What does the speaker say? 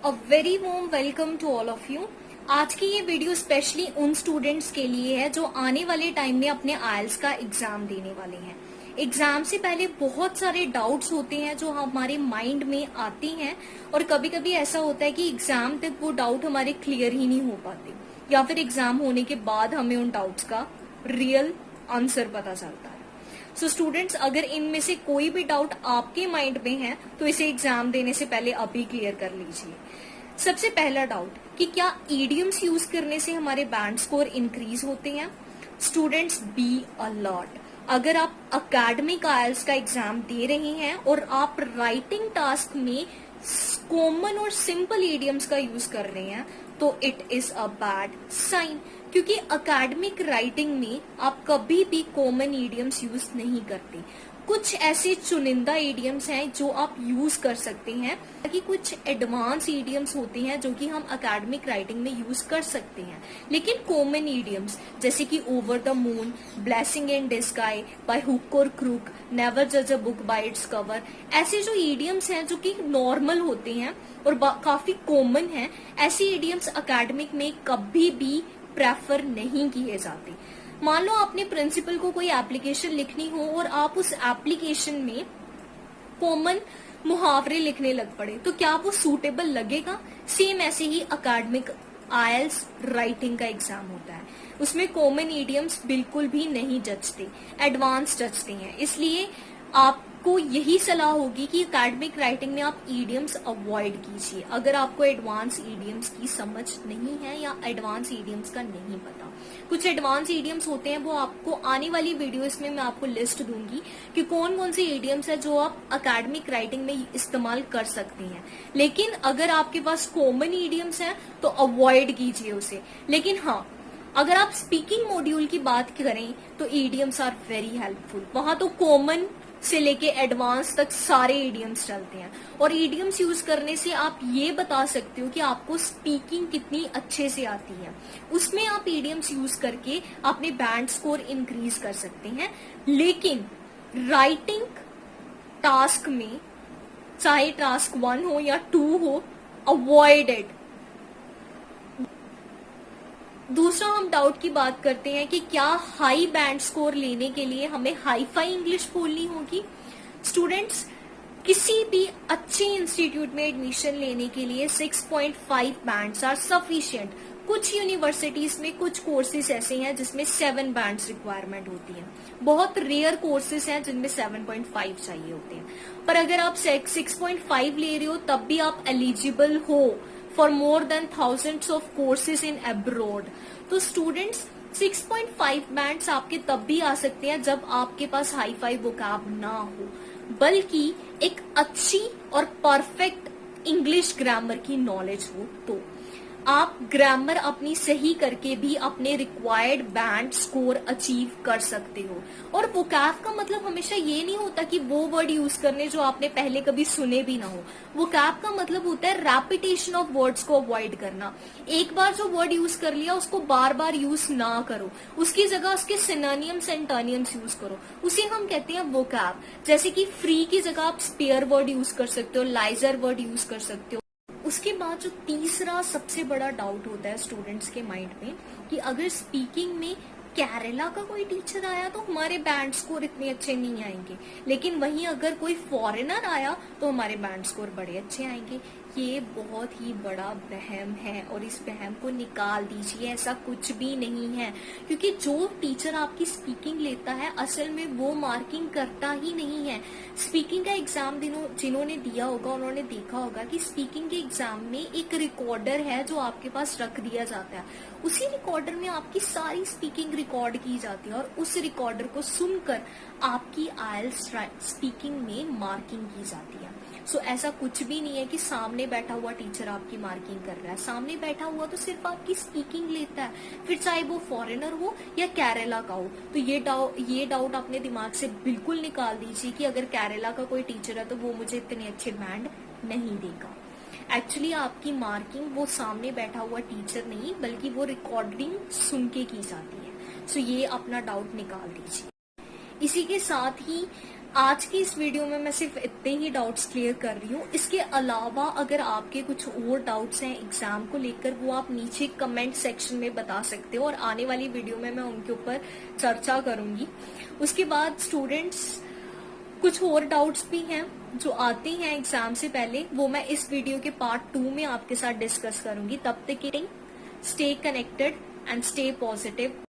A very warm welcome to all of you. आज की ये वीडियो स्पेशली उन स्टूडेंट्स के लिए है जो आने वाले टाइम में अपने आइल्स का एग्जाम देने वाले हैं। एग्जाम से पहले बहुत सारे डाउट्स होते हैं जो हमारे माइंड में आते हैं और कभी कभी ऐसा होता है कि एग्जाम तक वो डाउट हमारे क्लियर ही नहीं हो पाते या फिर एग्जाम होने के बाद हमें उन डाउट्स का रियल आंसर पता चलता है। सो स्टूडेंट्स, अगर इनमें से कोई भी डाउट आपके माइंड में है तो इसे एग्जाम देने से पहले अभी क्लियर कर लीजिए। सबसे पहला डाउट कि क्या ईडियम्स यूज करने से हमारे बैंड स्कोर इंक्रीज होते हैं? Students, be alert. अगर आप अकेडमिक आइल्स का एग्जाम दे रहे हैं और आप राइटिंग टास्क में कॉमन और सिंपल ईडियम्स का यूज कर रहे हैं तो it is a bad sign, क्योंकि अकेडमिक राइटिंग में आप कभी भी कॉमन ईडियम्स यूज नहीं करते। कुछ ऐसे चुनिंदा ईडियम्स हैं जो आप यूज कर सकते हैं, कि कुछ एडवांस ईडियम्स होते हैं जो कि हम अकेडमिक राइटिंग में यूज कर सकते हैं, लेकिन कॉमन ईडियम्स जैसे कि over the moon, blessing in disguise, by hook और क्रूक, नेवर जज a book by its cover, ऐसे जो ईडियम्स हैं जो कि नॉर्मल होते हैं और काफी कॉमन हैं, ऐसे ईडियम्स अकेडमिक में कभी भी प्रेफर नहीं किए जाते। मान लो आपने प्रिंसिपल को कोई एप्लीकेशन लिखनी हो और आप उस एप्लीकेशन में कॉमन मुहावरे लिखने लग पड़े, तो क्या वो सूटेबल लगेगा? सेम ऐसे ही अकेडमिक आइल्स राइटिंग का एग्जाम होता है, उसमें कॉमन ईडियम्स बिल्कुल भी नहीं जचते, एडवांस जचते हैं। इसलिए आपको यही सलाह होगी कि अकेडमिक राइटिंग में आप ईडियम्स अवॉइड कीजिए अगर आपको एडवांस ईडियम्स की समझ नहीं है या एडवांस ईडियम्स का नहीं पता। कुछ एडवांस ईडियम्स होते हैं, वो आपको आने वाली वीडियोस में मैं आपको लिस्ट दूंगी कि कौन कौन से ईडियम्स है जो आप अकेडमिक राइटिंग में इस्तेमाल कर सकते हैं। लेकिन अगर आपके पास कॉमन ईडियम्स हैं तो अवॉइड कीजिए उसे। लेकिन हाँ, अगर आप स्पीकिंग मॉड्यूल की बात करें तो ईडियम्स आर वेरी हेल्पफुल। वहां तो कॉमन से लेके एडवांस तक सारे ईडियम्स चलते हैं और ईडियम्स यूज करने से आप ये बता सकते हो कि आपको स्पीकिंग कितनी अच्छे से आती है। उसमें आप ईडियम्स यूज करके अपने बैंड स्कोर इंक्रीज कर सकते हैं। लेकिन राइटिंग टास्क में, चाहे टास्क 1 हो या 2 हो, अवॉइड इट। दूसरा, हम डाउट की बात करते हैं कि क्या हाई बैंड स्कोर लेने के लिए हमें हाई फाई इंग्लिश बोलनी होगी? स्टूडेंट्स, किसी भी अच्छे इंस्टीट्यूट में एडमिशन लेने के लिए 6.5 बैंड्स आर सफिशिएंट। कुछ यूनिवर्सिटीज में कुछ कोर्सेज ऐसे हैं जिसमें 7 बैंड्स रिक्वायरमेंट होती है। बहुत रेयर कोर्सेज हैं जिनमें 7.5 चाहिए होते हैं। पर अगर आप 6.5 ले रहे हो तब भी आप एलिजिबल हो for more than thousands of courses in abroad। तो स्टूडेंट्स, 6.5 बैंड्स आपके तब भी आ सकते हैं जब आपके पास हाई फाई वोकैब ना हो, बल्कि एक अच्छी और परफेक्ट इंग्लिश ग्रामर की नॉलेज हो। तो आप ग्रामर अपनी सही करके भी अपने रिक्वायर्ड बैंड स्कोर अचीव कर सकते हो। और वोकैब का मतलब हमेशा ये नहीं होता कि वो वर्ड यूज करने जो आपने पहले कभी सुने भी ना हो। वोकैब का मतलब होता है रैपिटेशन ऑफ वर्ड्स को अवॉइड करना। एक बार जो वर्ड यूज कर लिया उसको बार बार यूज ना करो, उसकी जगह उसके सिनोनिम्स एंड टर्नियम्स यूज करो, उसे हम कहते हैं वोकैब। जैसे कि फ्री की जगह आप स्पेयर वर्ड यूज कर सकते हो, लाइजर वर्ड यूज कर सकते हो। उसके बाद जो तीसरा सबसे बड़ा डाउट होता है स्टूडेंट्स के माइंड में कि अगर स्पीकिंग में केरला का कोई टीचर आया तो हमारे बैंड स्कोर इतने अच्छे नहीं आएंगे, लेकिन वहीं अगर कोई फॉरेनर आया तो हमारे बैंड स्कोर बड़े अच्छे आएंगे। ये बहुत ही बड़ा वहम है और इस वहम को निकाल दीजिए। ऐसा कुछ भी नहीं है, क्योंकि जो टीचर आपकी स्पीकिंग लेता है असल में वो मार्किंग करता ही नहीं है। स्पीकिंग का एग्जाम जिन्होंने दिया होगा उन्होंने देखा होगा कि स्पीकिंग के एग्जाम में एक रिकॉर्डर है जो आपके पास रख दिया जाता है। उसी रिकॉर्डर में आपकी सारी स्पीकिंग रिकॉर्ड की जाती है और उस रिकॉर्डर को सुनकर आपकी आइल्स स्पीकिंग में मार्किंग की जाती है। सो ऐसा कुछ भी नहीं है कि सामने बैठा हुआ टीचर आपकी मार्किंग कर रहा है। सामने बैठा हुआ तो सिर्फ आपकी स्पीकिंग लेता है, फिर चाहे वो फॉरेनर हो या केरला का हो। तो ये डाउट अपने दिमाग से बिल्कुल निकाल दीजिए कि अगर केरला का कोई टीचर है तो वो मुझे इतने अच्छे बैंड नहीं देगा। एक्चुअली आपकी मार्किंग वो सामने बैठा हुआ टीचर नहीं बल्कि वो रिकॉर्डिंग सुन के की जाती है। सो ये अपना डाउट निकाल दीजिए। इसी के साथ ही आज की इस वीडियो में मैं सिर्फ इतने ही डाउट्स क्लियर कर रही हूँ। इसके अलावा अगर आपके कुछ और डाउट्स हैं एग्जाम को लेकर, वो आप नीचे कमेंट सेक्शन में बता सकते हो और आने वाली वीडियो में मैं उनके ऊपर चर्चा करूंगी। उसके बाद स्टूडेंट्स, कुछ और डाउट्स भी हैं जो आते हैं एग्जाम से पहले, वो मैं इस वीडियो के पार्ट 2 में आपके साथ डिस्कस करूंगी। तब तक stay connected and stay positive.